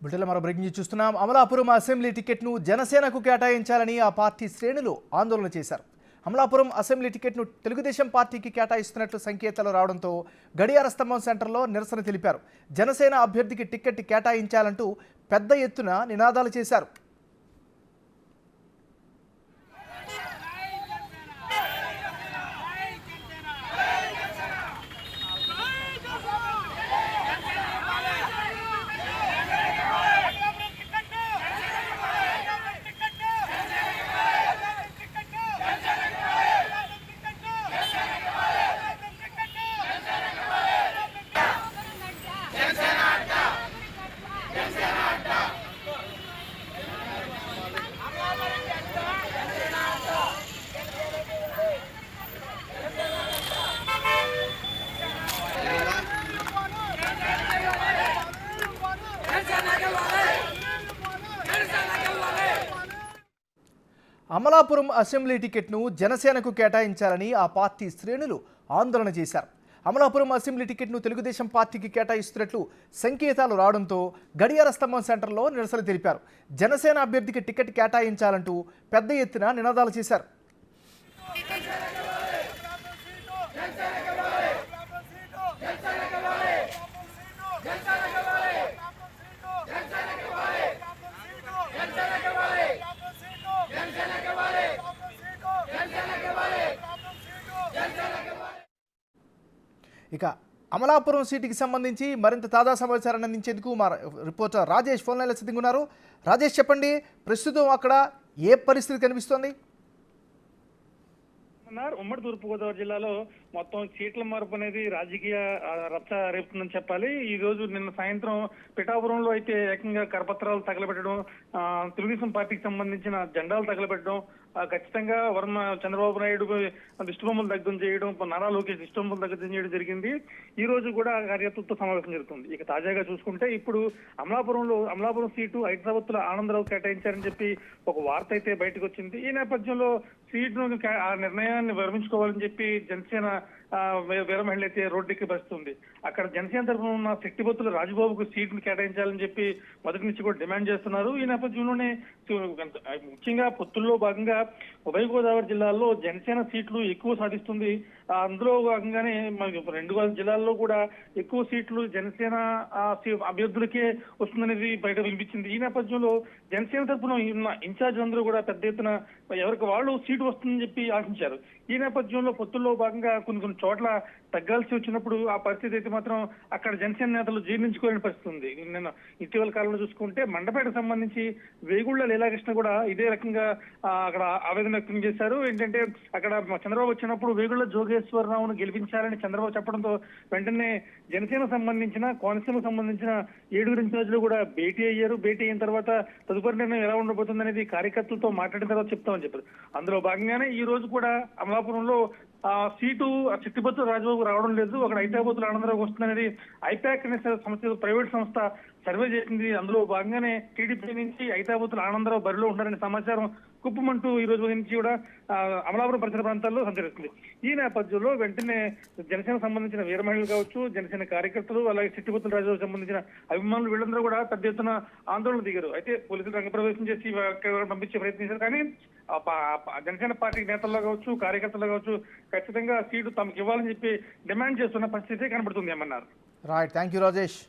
బుల్టెన్లో మరో breaking news చూస్తున్నాం. Amalapuram assembly టికెట్ను జనసేనకు కేటాయించాలని ఆ పార్టీ శ్రేణులు ఆందోళన చేశారు. అమలాపురం అసెంబ్లీ టికెట్ను తెలుగుదేశం పార్టీకి కేటాయిస్తున్నట్లు సంకేతాలు రావడంతో గడియార స్తంభం సెంటర్లో నిరసన తెలిపారు. జనసేన అభ్యర్థికి టికెట్ కేటాయించాలంటూ పెద్ద ఎత్తున నినాదాలు చేశారు. అమలాపురం అసెంబ్లీ టికెట్ను జనసేనకు కేటాయించాలని ఆ పార్టీ శ్రేణులు ఆందోళన చేశారు. అమలాపురం అసెంబ్లీ టికెట్ను తెలుగుదేశం పార్టీకి కేటాయిస్తున్నట్లు సంకేతాలు రావడంతో గడియార స్తంభం సెంటర్లో నిరసన తెలిపారు. జనసేన అభ్యర్థికి టికెట్ కేటాయించాలంటూ పెద్ద ఎత్తున నినాదాలు చేశారు. ఇక అమలాపురం సీటుకి సంబంధించి మరింత తాజా సమాచారాన్ని అందించేందుకు మా రిపోర్టర్ రాజేష్ ఫోన్ లైన్లో సిద్ధంగా ఉన్నారు. రాజేష్, చెప్పండి, ప్రస్తుతం అక్కడ ఏ పరిస్థితి కనిపిస్తోంది? ఉమ్మడి తూర్పుగోదావరి జిల్లాలో మొత్తం సీట్ల మార్పు అనేది రాజకీయ రచ్చ రేపుతుందని చెప్పాలి. ఈ రోజు నిన్న సాయంత్రం పిఠాపురంలో అయితే ఏకంగా కరపత్రాలు తగలబెట్టడం, తెలుగుదేశం పార్టీకి సంబంధించిన జెండాలు తగలబెట్టడం, ఖచ్చితంగా వర్మ చంద్రబాబు నాయుడు దిష్టిబొమ్మలు దగ్ధం చేయడం, నారా లోకేష్ దిష్టిబొమ్మలు దగ్ధం చేయడం జరిగింది. ఈ రోజు కూడా కార్యకర్తలతో సమావేశం జరుగుతుంది. ఇక తాజాగా చూసుకుంటే ఇప్పుడు అమలాపురం సీటు హైదరాబాద్ ఆనందరావు కేటాయించారని చెప్పి ఒక వార్త అయితే బయటకు వచ్చింది. ఈ నేపథ్యంలో సీట్ను ఆ నిర్ణయాన్ని విరమించుకోవాలని చెప్పి జనసేన వీర మహిళ అయితే రోడ్డుకి బస్తుంది. అక్కడ జనసేన తరఫున ఉన్న శక్తిపత్తుల రాజబాబుకు సీట్ను కేటాయించాలని చెప్పి మొదటి నుంచి కూడా డిమాండ్ చేస్తున్నారు. ఈ నేపథ్యంలోనే ముఖ్యంగా పొత్తుల్లో భాగంగా ఉభయ గోదావరి జిల్లాల్లో జనసేన సీట్లు ఎక్కువ సాధిస్తుంది. అందులో భాగంగానే మనకి 2 జిల్లాల్లో కూడా ఎక్కువ సీట్లు జనసేన అభ్యర్థులకే వస్తుందనేది బయట వినిపించింది. ఈ నేపథ్యంలో జనసేన తరఫున ఉన్న ఇన్ఛార్జ్ అందరూ కూడా పెద్ద ఎత్తున ఎవరికి వాళ్ళు సీటు వస్తుందని చెప్పి ఆశించారు. ఈ నేపథ్యంలో పొత్తుల్లో భాగంగా కొన్ని చోట్ల తగ్గాల్సి వచ్చినప్పుడు ఆ పరిస్థితి అయితే మాత్రం అక్కడ జనసేన నేతలు జీర్ణించుకోలేని పరిస్థితి ఉంది. నిన్న ఇటీవల కాలంలో చూసుకుంటే మండపేటకు సంబంధించి వేగుళ్ల లీలాకృష్ణ కూడా ఇదే రకంగా అక్కడ ఆవేదన వ్యక్తం చేశారు. ఏంటంటే అక్కడ చంద్రబాబు వచ్చినప్పుడు వేగుళ్ల జోగేశ్వరరావును గెలిపించాలని చంద్రబాబు చెప్పడంతో వెంటనే జనసేన సంబంధించిన కోనసీమకు సంబంధించిన 7 ఇన్ఛార్జీలు కూడా భేటీ అయ్యారు. భేటీ అయిన తర్వాత తదుపరి నిర్ణయం ఎలా ఉండబోతుంది అనేది కార్యకర్తలతో మాట్లాడిన తర్వాత చెప్తామని చెప్పారు. అందులో భాగంగానే ఈ రోజు కూడా అమలాపురంలో సీటు చిట్టిపత్తుల రాజబాబు రావడం లేదు, అక్కడ హైదరాబాద్ ఆనందరావు వస్తుందనేది ఐపాక్ అనే సంస్థ, ప్రైవేట్ సంస్థ సర్వే చేసింది. అందులో భాగంగానే టీడీపీ నుంచి హైదరాబాద్ ఆనందరావు బరిలో ఉన్నారనే సమాచారం కుప్పమంటూ ఈ రోజు నుంచి కూడా అమలాపురం పరిసర ప్రాంతాల్లో సంచరిస్తుంది. ఈ నేపథ్యంలో వెంటనే జనసేన సంబంధించిన వీర మహిళలు కావచ్చు, జనసేన కార్యకర్తలు, అలాగే చిట్టిపత్తుల రాజబాబు సంబంధించిన అభిమానులు వీళ్ళందరూ కూడా పెద్ద ఎత్తున ఆందోళన దిగారు. అయితే పోలీసులు రంగప్రవేశం చేసి పంపించే ప్రయత్నించారు. కానీ జనసేన పార్టీ నేతల్లో కావచ్చు, కార్యకర్తలు కావచ్చు, ఖచ్చితంగా సీటు తమకు ఇవ్వాలని చెప్పి డిమాండ్ చేస్తున్న పరిస్థితి కనబడుతుంది ఏమన్నారు. Right, thank you Rajesh.